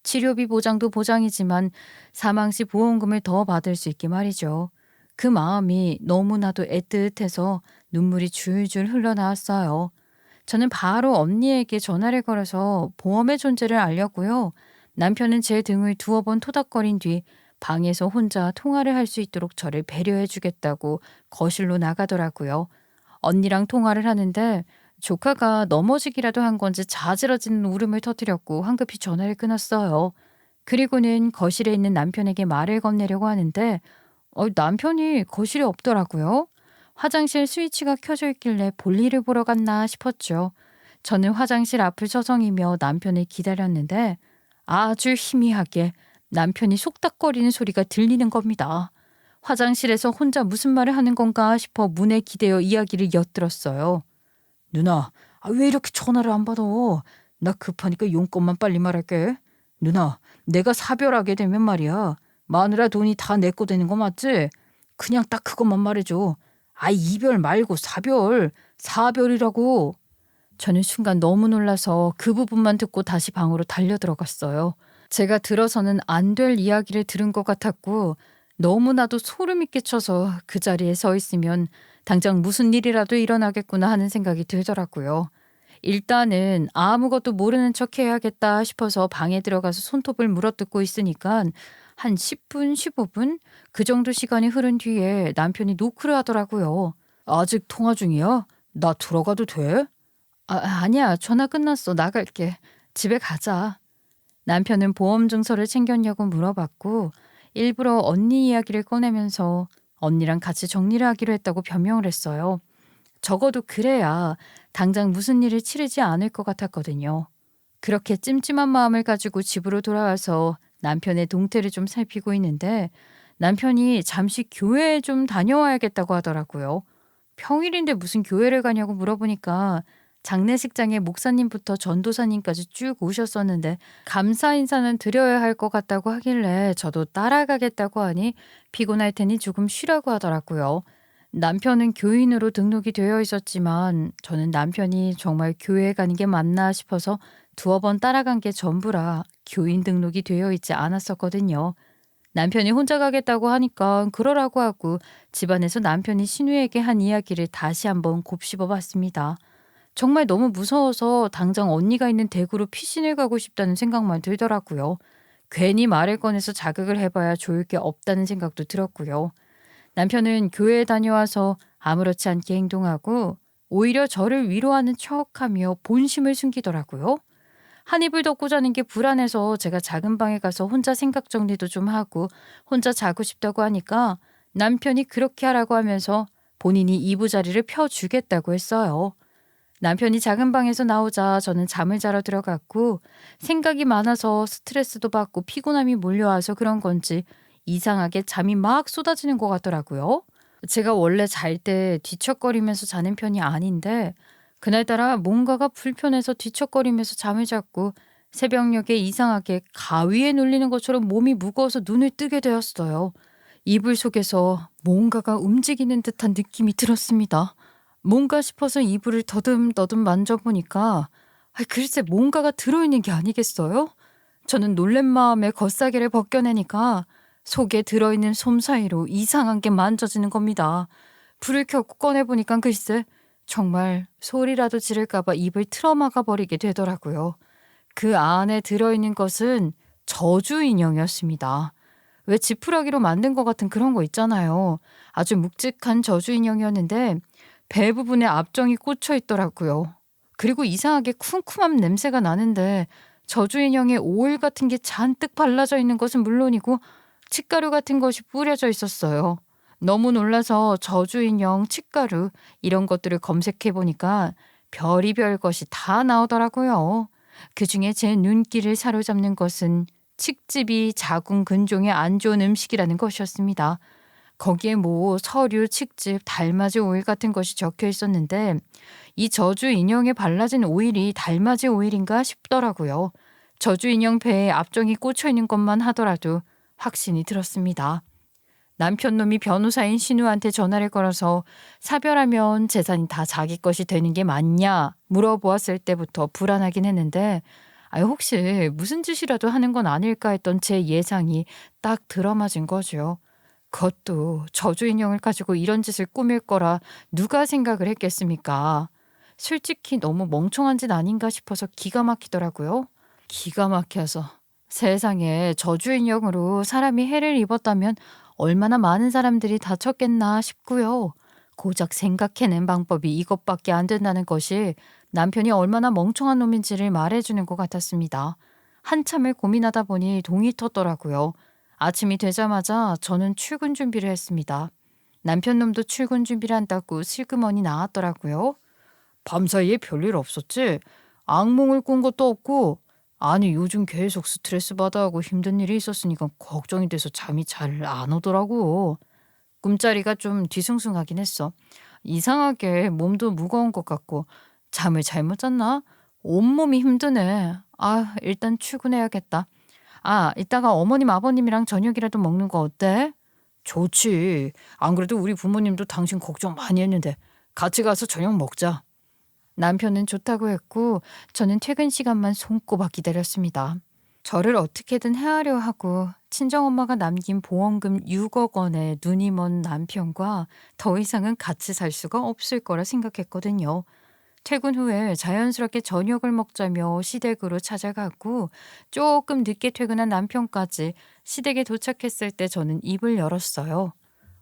치료비 보장도 보장이지만 사망 시 보험금을 더 받을 수 있게 말이죠. 그 마음이 너무나도 애틋해서 눈물이 줄줄 흘러나왔어요. 저는 바로 언니에게 전화를 걸어서 보험의 존재를 알렸고요. 남편은 제 등을 두어 번 토닥거린 뒤 방에서 혼자 통화를 할 수 있도록 저를 배려해 주겠다고 거실로 나가더라고요. 언니랑 통화를 하는데 조카가 넘어지기라도 한 건지 자지러지는 울음을 터뜨렸고 황급히 전화를 끊었어요. 그리고는 거실에 있는 남편에게 말을 건네려고 하는데 남편이 거실에 없더라고요. 화장실 스위치가 켜져 있길래 볼일을 보러 갔나 싶었죠. 저는 화장실 앞을 서성이며 남편을 기다렸는데 아주 희미하게 남편이 속닥거리는 소리가 들리는 겁니다. 화장실에서 혼자 무슨 말을 하는 건가 싶어 문에 기대어 이야기를 엿들었어요. 누나, 왜 이렇게 전화를 안 받아? 나 급하니까 용건만 빨리 말할게. 누나, 내가 사별하게 되면 말이야. 마누라 돈이 다 내 거 되는 거 맞지? 그냥 딱 그것만 말해줘. 이별 말고 사별. 사별이라고. 저는 순간 너무 놀라서 그 부분만 듣고 다시 방으로 달려들어갔어요. 제가 들어서는 안 될 이야기를 들은 것 같았고 너무나도 소름이 끼쳐서 그 자리에 서 있으면 당장 무슨 일이라도 일어나겠구나 하는 생각이 들더라고요. 일단은 아무것도 모르는 척 해야겠다 싶어서 방에 들어가서 손톱을 물어뜯고 있으니까 한 10분, 15분? 그 정도 시간이 흐른 뒤에 남편이 노크를 하더라고요. 아직 통화 중이야? 나 들어가도 돼? 아니야. 전화 끝났어. 나갈게. 집에 가자. 남편은 보험 증서를 챙겼냐고 물어봤고 일부러 언니 이야기를 꺼내면서 언니랑 같이 정리를 하기로 했다고 변명을 했어요. 적어도 그래야 당장 무슨 일을 치르지 않을 것 같았거든요. 그렇게 찜찜한 마음을 가지고 집으로 돌아와서 남편의 동태를 좀 살피고 있는데 남편이 잠시 교회에 좀 다녀와야겠다고 하더라고요. 평일인데 무슨 교회를 가냐고 물어보니까 장례식장에 목사님부터 전도사님까지 쭉 오셨었는데 감사 인사는 드려야 할 것 같다고 하길래 저도 따라가겠다고 하니 피곤할 테니 조금 쉬라고 하더라고요. 남편은 교인으로 등록이 되어 있었지만 저는 남편이 정말 교회에 가는 게 맞나 싶어서 두어 번 따라간 게 전부라 교인 등록이 되어 있지 않았었거든요. 남편이 혼자 가겠다고 하니까 그러라고 하고 집안에서 남편이 신우에게 한 이야기를 다시 한번 곱씹어 봤습니다. 정말 너무 무서워서 당장 언니가 있는 대구로 피신을 가고 싶다는 생각만 들더라고요. 괜히 말을 꺼내서 자극을 해봐야 좋을 게 없다는 생각도 들었고요. 남편은 교회에 다녀와서 아무렇지 않게 행동하고 오히려 저를 위로하는 척하며 본심을 숨기더라고요. 한 이불 덮고 자는 게 불안해서 제가 작은 방에 가서 혼자 생각 정리도 좀 하고 혼자 자고 싶다고 하니까 남편이 그렇게 하라고 하면서 본인이 이부자리를 펴주겠다고 했어요. 남편이 작은 방에서 나오자 저는 잠을 자러 들어갔고 생각이 많아서 스트레스도 받고 피곤함이 몰려와서 그런 건지 이상하게 잠이 막 쏟아지는 것 같더라고요. 제가 원래 잘 때 뒤척거리면서 자는 편이 아닌데 그날따라 뭔가가 불편해서 뒤척거리면서 잠을 잤고 새벽녘에 이상하게 가위에 눌리는 것처럼 몸이 무거워서 눈을 뜨게 되었어요. 이불 속에서 뭔가가 움직이는 듯한 느낌이 들었습니다. 뭔가 싶어서 이불을 더듬더듬 만져보니까 글쎄 뭔가가 들어있는 게 아니겠어요? 저는 놀란 마음에 겉사개를 벗겨내니까 속에 들어있는 솜 사이로 이상한 게 만져지는 겁니다. 불을 켜고 꺼내보니까 글쎄 정말 소리라도 지를까 봐 입을 틀어막아 버리게 되더라고요. 그 안에 들어있는 것은 저주 인형이었습니다. 왜 지푸라기로 만든 것 같은 그런 거 있잖아요. 아주 묵직한 저주 인형이었는데 배 부분에 압정이 꽂혀 있더라고요. 그리고 이상하게 쿰쿰한 냄새가 나는데 저주 인형에 오일 같은 게 잔뜩 발라져 있는 것은 물론이고 칡가루 같은 것이 뿌려져 있었어요. 너무 놀라서 저주 인형, 칡가루 이런 것들을 검색해 보니까 별의별 것이 다 나오더라고요. 그중에 제 눈길을 사로잡는 것은 칡즙이 자궁 근종에 안 좋은 음식이라는 것이었습니다. 거기에 뭐 서류, 칡즙, 달맞이 오일 같은 것이 적혀 있었는데 이 저주 인형에 발라진 오일이 달맞이 오일인가 싶더라고요. 저주 인형 배에 압정이 꽂혀 있는 것만 하더라도 확신이 들었습니다. 남편 놈이 변호사인 신우한테 전화를 걸어서 사별하면 재산이 다 자기 것이 되는 게 맞냐 물어보았을 때부터 불안하긴 했는데 혹시 무슨 짓이라도 하는 건 아닐까 했던 제 예상이 딱 들어맞은 거죠. 그것도 저주 인형을 가지고 이런 짓을 꾸밀 거라 누가 생각을 했겠습니까? 솔직히 너무 멍청한 짓 아닌가 싶어서 기가 막히더라고요. 기가 막혀서 세상에 저주 인형으로 사람이 해를 입었다면 얼마나 많은 사람들이 다쳤겠나 싶고요. 고작 생각해낸 방법이 이것밖에 안 된다는 것이 남편이 얼마나 멍청한 놈인지를 말해주는 것 같았습니다. 한참을 고민하다 보니 동이 텄더라고요. 아침이 되자마자 저는 출근 준비를 했습니다. 남편 놈도 출근 준비를 한다고 슬그머니 나왔더라고요. 밤사이에 별일 없었지? 악몽을 꾼 것도 없고 아니 요즘 계속 스트레스 받아하고 힘든 일이 있었으니까 걱정이 돼서 잠이 잘 안 오더라고. 꿈자리가 좀 뒤숭숭하긴 했어. 이상하게 몸도 무거운 것 같고 잠을 잘못 잤나? 온몸이 힘드네. 일단 출근해야겠다. 이따가 어머님 아버님이랑 저녁이라도 먹는 거 어때? 좋지. 안 그래도 우리 부모님도 당신 걱정 많이 했는데 같이 가서 저녁 먹자. 남편은 좋다고 했고 저는 퇴근 시간만 손꼽아 기다렸습니다. 저를 어떻게든 해하려 하고 친정엄마가 남긴 보험금 6억 원에 눈이 먼 남편과 더 이상은 같이 살 수가 없을 거라 생각했거든요. 퇴근 후에 자연스럽게 저녁을 먹자며 시댁으로 찾아가고 조금 늦게 퇴근한 남편까지 시댁에 도착했을 때 저는 입을 열었어요.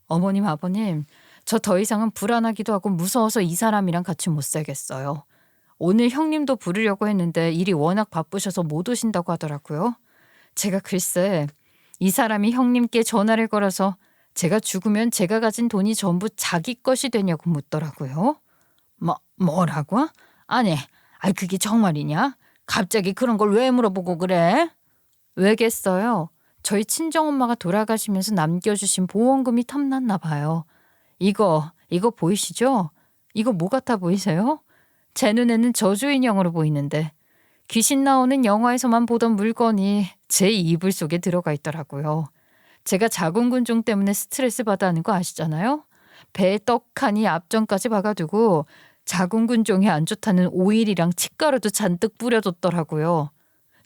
어머님, 아버님, 저 더 이상은 불안하기도 하고 무서워서 이 사람이랑 같이 못 살겠어요. 오늘 형님도 부르려고 했는데 일이 워낙 바쁘셔서 못 오신다고 하더라고요. 제가 글쎄 이 사람이 형님께 전화를 걸어서 제가 죽으면 제가 가진 돈이 전부 자기 것이 되냐고 묻더라고요. 뭐라고? 아니, 그게 정말이냐? 갑자기 그런 걸 왜 물어보고 그래? 왜겠어요? 저희 친정엄마가 돌아가시면서 남겨주신 보험금이 탐났나 봐요. 이거 보이시죠? 이거 뭐 같아 보이세요? 제 눈에는 저주 인형으로 보이는데 귀신 나오는 영화에서만 보던 물건이 제 이불 속에 들어가 있더라고요. 제가 자궁근종 때문에 스트레스 받아 하는 거 아시잖아요? 배에 떡하니 앞전까지 박아두고 자궁근종이 안 좋다는 오일이랑 치가루도 잔뜩 뿌려줬더라고요.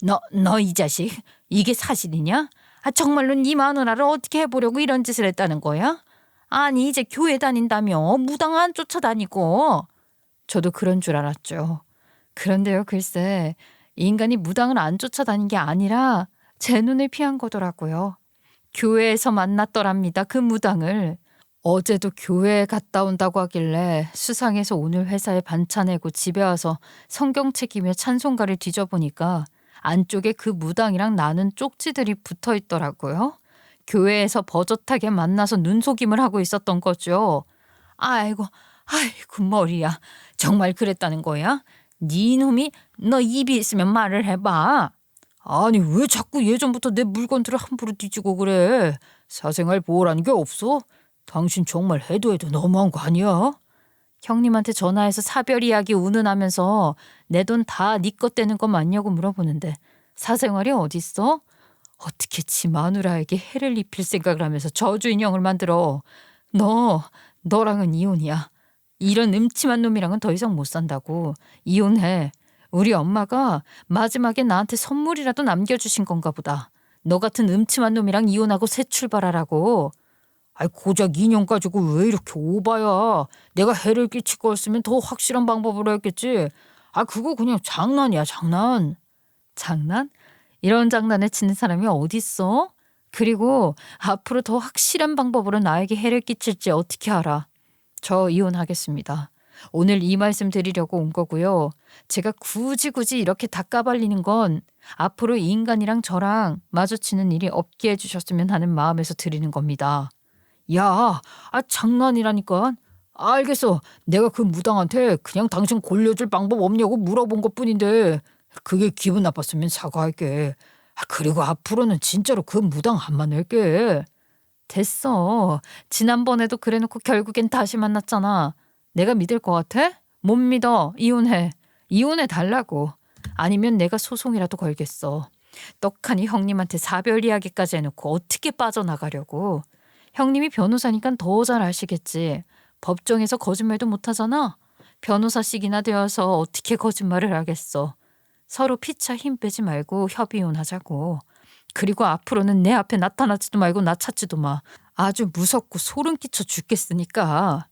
너 이 자식, 이게 사실이냐? 정말로 네 마누라를 어떻게 해보려고 이런 짓을 했다는 거야? 아니, 이제 교회 다닌다며 무당 안 쫓아다니고. 저도 그런 줄 알았죠. 그런데요, 글쎄 이 인간이 무당을 안 쫓아다닌 게 아니라 제 눈을 피한 거더라고요. 교회에서 만났더랍니다, 그 무당을. 어제도 교회에 갔다 온다고 하길래 수상해서 오늘 회사에 반차 내고 집에 와서 성경 책이며 찬송가를 뒤져보니까 안쪽에 그 무당이랑 나는 쪽지들이 붙어 있더라고요. 교회에서 버젓하게 만나서 눈속임을 하고 있었던 거죠. 아이고 머리야. 정말 그랬다는 거야? 네 놈이 너 입이 있으면 말을 해봐. 아니, 왜 자꾸 예전부터 내 물건들을 함부로 뒤지고 그래? 사생활 보호라는 게 없어? 당신 정말 해도 너무한 거 아니야? 형님한테 전화해서 사별 이야기 운운하면서 내 돈 다 네 것 되는 거 맞냐고 물어보는데 사생활이 어딨어? 어떻게 지 마누라에게 해를 입힐 생각을 하면서 저주 인형을 만들어. 너랑은 이혼이야. 이런 음침한 놈이랑은 더 이상 못 산다고. 이혼해. 우리 엄마가 마지막에 나한테 선물이라도 남겨주신 건가 보다. 너 같은 음침한 놈이랑 이혼하고 새 출발하라고. 고작 인형 가지고 왜 이렇게 오바야? 내가 해를 끼칠 거였으면 더 확실한 방법으로 했겠지. 그거 그냥 장난이야, 장난. 장난? 이런 장난을 치는 사람이 어딨어? 그리고 앞으로 더 확실한 방법으로 나에게 해를 끼칠지 어떻게 알아? 저 이혼하겠습니다. 오늘 이 말씀 드리려고 온 거고요. 제가 굳이 이렇게 다 까발리는 건 앞으로 이 인간이랑 저랑 마주치는 일이 없게 해주셨으면 하는 마음에서 드리는 겁니다. 야, 장난이라니까. 알겠어. 내가 그 무당한테 그냥 당신 골려줄 방법 없냐고 물어본 것뿐인데 그게 기분 나빴으면 사과할게. 그리고 앞으로는 진짜로 그 무당 안 만날게. 됐어. 지난번에도 그래놓고 결국엔 다시 만났잖아. 내가 믿을 것 같아? 못 믿어. 이혼해. 이혼해 달라고. 아니면 내가 소송이라도 걸겠어. 떡하니 형님한테 사별 이야기까지 해놓고 어떻게 빠져나가려고. 형님이 변호사니까 더 잘 아시겠지. 법정에서 거짓말도 못하잖아. 변호사씩이나 되어서 어떻게 거짓말을 하겠어. 서로 피차 힘 빼지 말고 협의혼하자고. 그리고 앞으로는 내 앞에 나타나지도 말고 나 찾지도 마. 아주 무섭고 소름 끼쳐 죽겠으니까.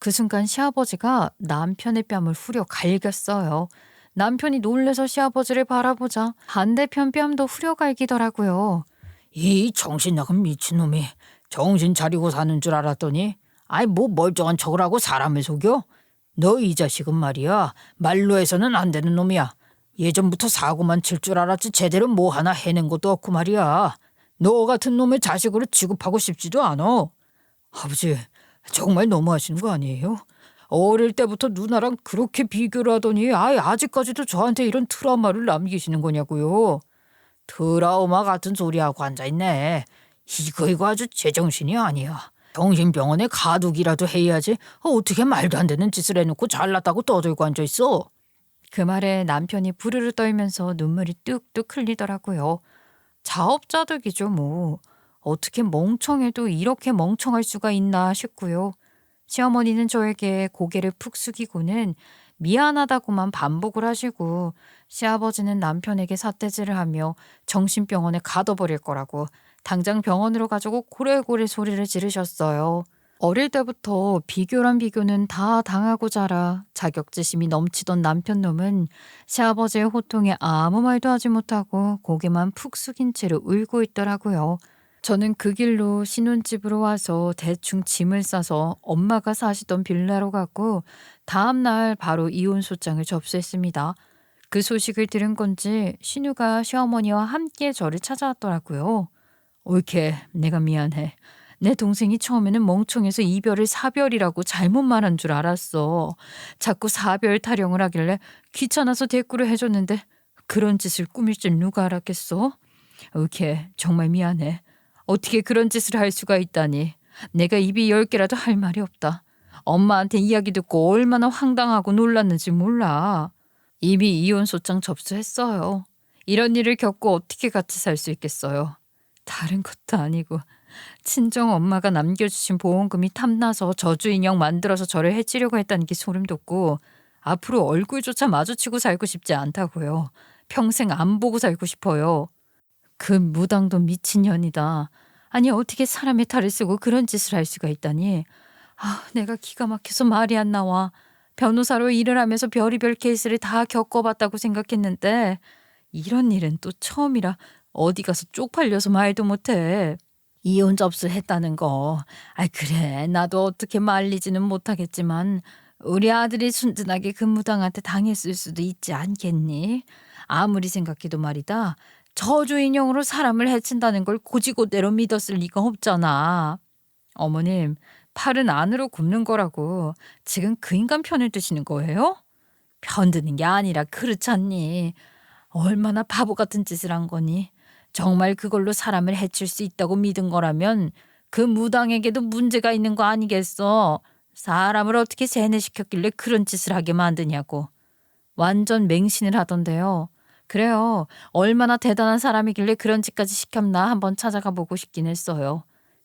그 순간 시아버지가 남편의 뺨을 후려 갈겼어요. 남편이 놀래서 시아버지를 바라보자 반대편 뺨도 후려 갈기더라고요. 이 정신 나간 미친놈이 정신 차리고 사는 줄 알았더니 뭐 멀쩡한 척을 하고 사람을 속여? 너 이 자식은 말이야, 말로 해서는 안 되는 놈이야. 예전부터 사고만 칠 줄 알았지 제대로 뭐 하나 해낸 것도 없고 말이야. 너 같은 놈의 자식으로 취급하고 싶지도 않아. 아버지, 정말 너무하시는 거 아니에요? 어릴 때부터 누나랑 그렇게 비교를 하더니 아직까지도 저한테 이런 트라우마를 남기시는 거냐고요. 트라우마 같은 소리하고 앉아있네. 이거 아주 제정신이 아니야. 정신병원에 가두기라도 해야지. 어떻게 말도 안 되는 짓을 해놓고 잘났다고 떠들고 앉아있어. 그 말에 남편이 부르르 떨면서 눈물이 뚝뚝 흘리더라고요. 자업자득이죠 뭐. 어떻게 멍청해도 이렇게 멍청할 수가 있나 싶고요. 시어머니는 저에게 고개를 푹 숙이고는 미안하다고만 반복을 하시고 시아버지는 남편에게 삿대질을 하며 정신병원에 가둬버릴 거라고 당장 병원으로 가자고 고래고래 소리를 지르셨어요. 어릴 때부터 비교란 비교는 다 당하고 자라 자격지심이 넘치던 남편놈은 시아버지의 호통에 아무 말도 하지 못하고 고개만 푹 숙인 채로 울고 있더라고요. 저는 그 길로 신혼집으로 와서 대충 짐을 싸서 엄마가 사시던 빌라로 갔고 다음 날 바로 이혼 소장을 접수했습니다. 그 소식을 들은 건지 신우가 시어머니와 함께 저를 찾아왔더라고요. 옳게 내가 미안해. 내 동생이 처음에는 멍청해서 이별을 사별이라고 잘못 말한 줄 알았어. 자꾸 사별 타령을 하길래 귀찮아서 대꾸를 해줬는데 그런 짓을 꾸밀 줄 누가 알았겠어? 오케이, 정말 미안해. 어떻게 그런 짓을 할 수가 있다니. 내가 입이 10개라도 할 말이 없다. 엄마한테 이야기 듣고 얼마나 황당하고 놀랐는지 몰라. 이미 이혼 소장 접수했어요. 이런 일을 겪고 어떻게 같이 살 수 있겠어요. 다른 것도 아니고 친정 엄마가 남겨주신 보험금이 탐나서 저주 인형 만들어서 저를 해치려고 했다는 게 소름 돋고 앞으로 얼굴조차 마주치고 살고 싶지 않다고요. 평생 안 보고 살고 싶어요. 그 무당도 미친년이다. 아니 어떻게 사람의 탈을 쓰고 그런 짓을 할 수가 있다니. 내가 기가 막혀서 말이 안 나와. 변호사로 일을 하면서 별의별 케이스를 다 겪어봤다고 생각했는데 이런 일은 또 처음이라 어디 가서 쪽팔려서 말도 못해. 이혼 접수했다는 거. 그래. 나도 어떻게 말리지는 못하겠지만 우리 아들이 순진하게 그 무당한테 당했을 수도 있지 않겠니? 아무리 생각해도 말이다. 저주 인형으로 사람을 해친다는 걸 고지고대로 믿었을 리가 없잖아. 어머님, 팔은 안으로 굽는 거라고. 지금 그 인간 편을 드시는 거예요? 편드는 게 아니라 그렇잖니. 얼마나 바보 같은 짓을 한 거니. 정말 그걸로 사람을 해칠 수 있다고 믿은 거라면 그 무당에게도 문제가 있는 거 아니겠어. 사람을 어떻게 세뇌시켰길래 그런 짓을 하게 만드냐고. 완전 맹신을 하던데요. 그래요. 얼마나 대단한 사람이길래 그런 짓까지 시켰나 한번 찾아가 보고 싶긴 했어요.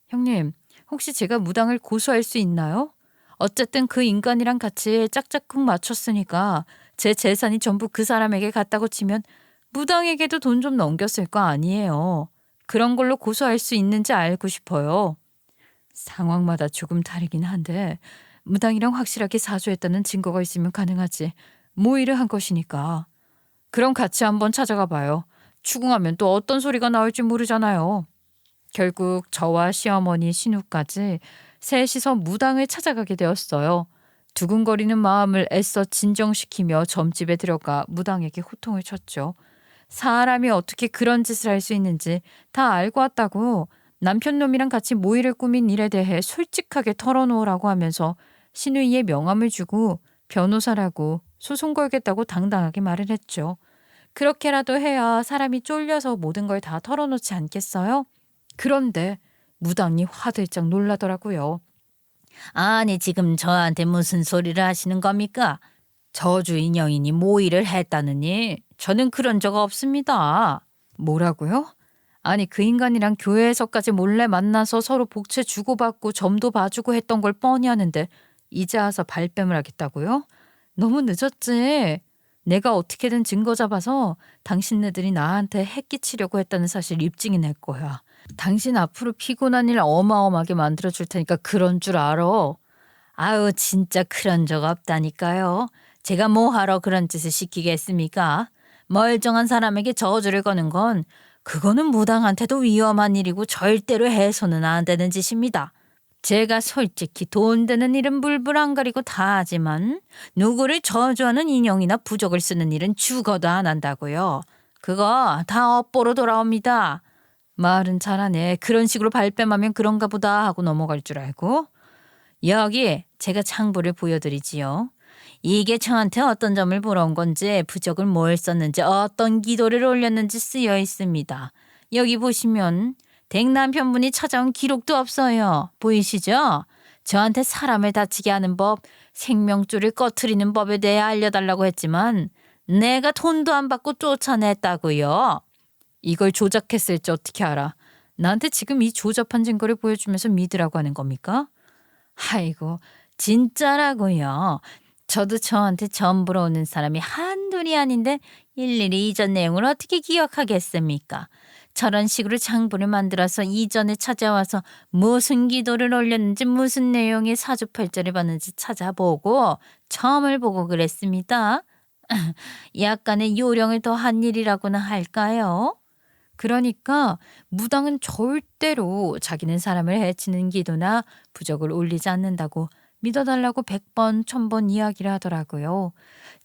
형님, 혹시 제가 무당을 고소할 수 있나요? 어쨌든 그 인간이랑 같이 짝짝꿍 맞췄으니까 제 재산이 전부 그 사람에게 갔다고 치면 무당에게도 돈 좀 넘겼을 거 아니에요. 그런 걸로 고소할 수 있는지 알고 싶어요. 상황마다 조금 다르긴 한데 무당이랑 확실하게 사주했다는 증거가 있으면 가능하지. 모의를 한 것이니까. 그럼 같이 한번 찾아가 봐요. 추궁하면 또 어떤 소리가 나올지 모르잖아요. 결국 저와 시어머니 신우까지 셋이서 무당을 찾아가게 되었어요. 두근거리는 마음을 애써 진정시키며 점집에 들어가 무당에게 호통을 쳤죠. 사람이 어떻게 그런 짓을 할 수 있는지 다 알고 왔다고 남편 놈이랑 같이 모의를 꾸민 일에 대해 솔직하게 털어놓으라고 하면서 신우이의 명함을 주고 변호사라고 소송 걸겠다고 당당하게 말을 했죠. 그렇게라도 해야 사람이 쫄려서 모든 걸 다 털어놓지 않겠어요? 그런데 무당이 화들짝 놀라더라고요. 아니 지금 저한테 무슨 소리를 하시는 겁니까? 저주 인형이니 모의를 했다느니 저는 그런 적 없습니다. 뭐라고요? 아니 그 인간이랑 교회에서까지 몰래 만나서 서로 복채 주고받고 점도 봐주고 했던 걸 뻔히 아는데 이제 와서 발뺌을 하겠다고요? 너무 늦었지. 내가 어떻게든 증거 잡아서 당신네들이 나한테 해끼치려고 했다는 사실 입증이 낼 거야. 당신 앞으로 피곤한 일 어마어마하게 만들어줄 테니까 그런 줄 알아. 아유 진짜 그런 적 없다니까요. 제가 뭐하러 그런 짓을 시키겠습니까? 멀쩡한 사람에게 저주를 거는 건 그거는 무당한테도 위험한 일이고 절대로 해서는 안 되는 짓입니다. 제가 솔직히 돈 되는 일은 불불 안 가리고 다 하지만 누구를 저주하는 인형이나 부적을 쓰는 일은 죽어도 안 한다고요. 그거 다 업보로 돌아옵니다. 말은 잘하네. 그런 식으로 발뺌하면 그런가 보다 하고 넘어갈 줄 알고. 여기 제가 창부를 보여드리지요. 이게 저한테 어떤 점을 보러 온 건지 부적을 뭘 썼는지 어떤 기도를 올렸는지 쓰여 있습니다. 여기 보시면 댁 남편분이 찾아온 기록도 없어요. 보이시죠? 저한테 사람을 다치게 하는 법, 생명줄을 꺼트리는 법에 대해 알려달라고 했지만 내가 돈도 안 받고 쫓아냈다고요. 이걸 조작했을지 어떻게 알아? 나한테 지금 이 조잡한 증거를 보여주면서 믿으라고 하는 겁니까? 아이고 진짜라고요. 저도 저한테 전보러 오는 사람이 한둘이 아닌데 일일이 이전 내용을 어떻게 기억하겠습니까? 저런 식으로 장부를 만들어서 이전에 찾아와서 무슨 기도를 올렸는지 무슨 내용의 사주팔자를 봤는지 찾아보고 점을 보고 그랬습니다. 약간의 요령을 더한 일이라고나 할까요? 그러니까 무당은 절대로 자기는 사람을 해치는 기도나 부적을 올리지 않는다고 믿어달라고 100번, 1000번 이야기를 하더라고요.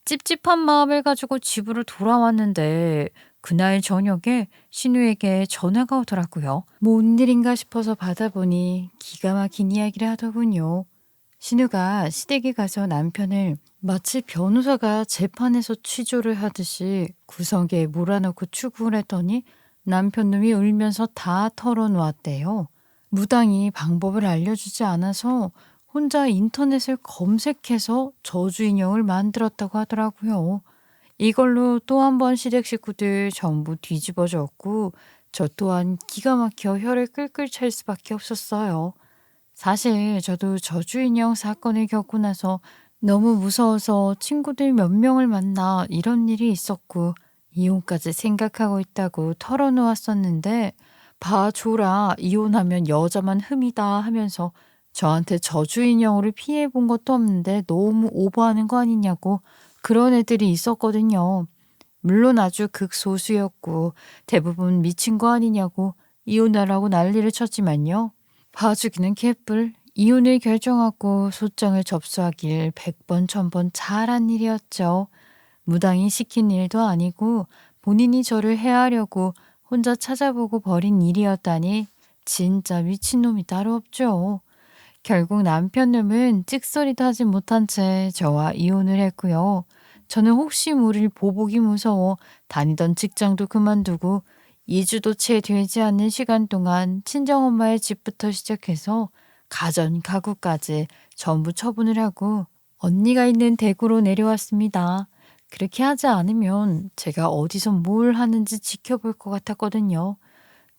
찝찝한 마음을 가지고 집으로 돌아왔는데 그날 저녁에 신우에게 전화가 오더라고요. 뭔 일인가 싶어서 받아보니 기가 막힌 이야기를 하더군요. 신우가 시댁에 가서 남편을 마치 변호사가 재판에서 취조를 하듯이 구석에 몰아넣고 추궁을 했더니 남편 놈이 울면서 다 털어놓았대요. 무당이 방법을 알려주지 않아서 혼자 인터넷을 검색해서 저주 인형을 만들었다고 하더라고요. 이걸로 또 한 번 시댁 식구들 전부 뒤집어졌고 저 또한 기가 막혀 혀를 끌끌 찰 수밖에 없었어요. 사실 저도 저주인형 사건을 겪고 나서 너무 무서워서 친구들 몇 명을 만나 이런 일이 있었고 이혼까지 생각하고 있다고 털어놓았었는데 봐줘라 이혼하면 여자만 흠이다 하면서 저한테 저주인형으로 피해본 것도 없는데 너무 오버하는 거 아니냐고 그런 애들이 있었거든요. 물론 아주 극소수였고 대부분 미친 거 아니냐고 이혼하라고 난리를 쳤지만요. 봐주기는 개뿔. 이혼을 결정하고 소장을 접수하길 100번 1000번 잘한 일이었죠. 무당이 시킨 일도 아니고 본인이 저를 해하려고 혼자 찾아보고 벌인 일이었다니 진짜 미친놈이 따로 없죠. 결국 남편 놈은 찍소리도 하지 못한 채 저와 이혼을 했고요. 저는 혹시 모를 보복이 무서워 다니던 직장도 그만두고 2주도 채 되지 않는 시간 동안 친정엄마의 집부터 시작해서 가전, 가구까지 전부 처분을 하고 언니가 있는 대구로 내려왔습니다. 그렇게 하지 않으면 제가 어디서 뭘 하는지 지켜볼 것 같았거든요.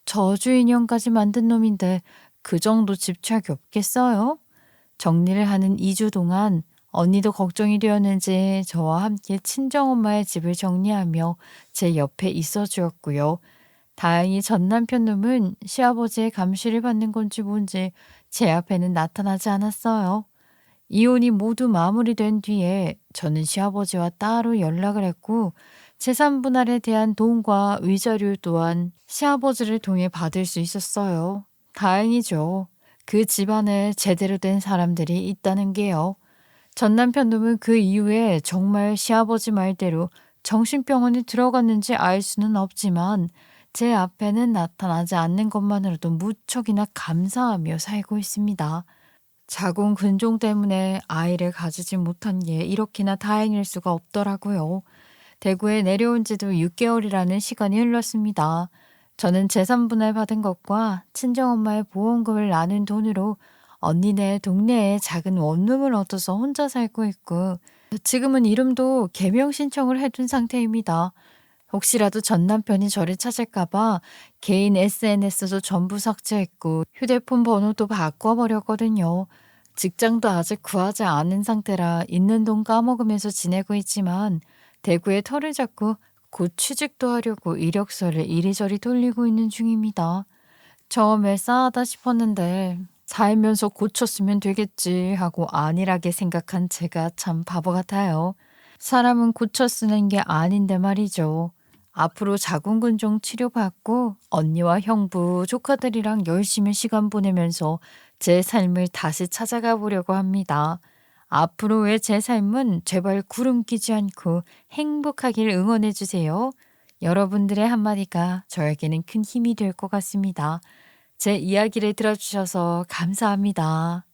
저주인형까지 만든 놈인데 그 정도 집착이 없겠어요? 정리를 하는 2주 동안 언니도 걱정이 되었는지 저와 함께 친정엄마의 집을 정리하며 제 옆에 있어 주었고요. 다행히 전 남편 놈은 시아버지의 감시를 받는 건지 뭔지 제 앞에는 나타나지 않았어요. 이혼이 모두 마무리된 뒤에 저는 시아버지와 따로 연락을 했고 재산 분할에 대한 돈과 위자료 또한 시아버지를 통해 받을 수 있었어요. 다행이죠. 그 집안에 제대로 된 사람들이 있다는 게요. 전 남편 놈은 그 이후에 정말 시아버지 말대로 정신병원에 들어갔는지 알 수는 없지만 제 앞에는 나타나지 않는 것만으로도 무척이나 감사하며 살고 있습니다. 자궁 근종 때문에 아이를 가지지 못한 게 이렇게나 다행일 수가 없더라고요. 대구에 내려온 지도 6개월이라는 시간이 흘렀습니다. 저는 재산 분할 받은 것과 친정엄마의 보험금을 나눈 돈으로 언니네 동네에 작은 원룸을 얻어서 혼자 살고 있고 지금은 이름도 개명 신청을 해둔 상태입니다. 혹시라도 전 남편이 저를 찾을까봐 개인 SNS도 전부 삭제했고 휴대폰 번호도 바꿔버렸거든요. 직장도 아직 구하지 않은 상태라 있는 돈 까먹으면서 지내고 있지만 대구에 터를 잡고 곧 취직도 하려고 이력서를 이리저리 돌리고 있는 중입니다. 처음에 싸하다 싶었는데 살면서 고쳤으면 되겠지 하고 안일하게 생각한 제가 참 바보 같아요. 사람은 고쳐 쓰는 게 아닌데 말이죠. 앞으로 자궁근종 치료받고 언니와 형부, 조카들이랑 열심히 시간 보내면서 제 삶을 다시 찾아가 보려고 합니다. 앞으로의 제 삶은 제발 구름 끼지 않고 행복하길 응원해 주세요. 여러분들의 한마디가 저에게는 큰 힘이 될 것 같습니다. 제 이야기를 들어주셔서 감사합니다.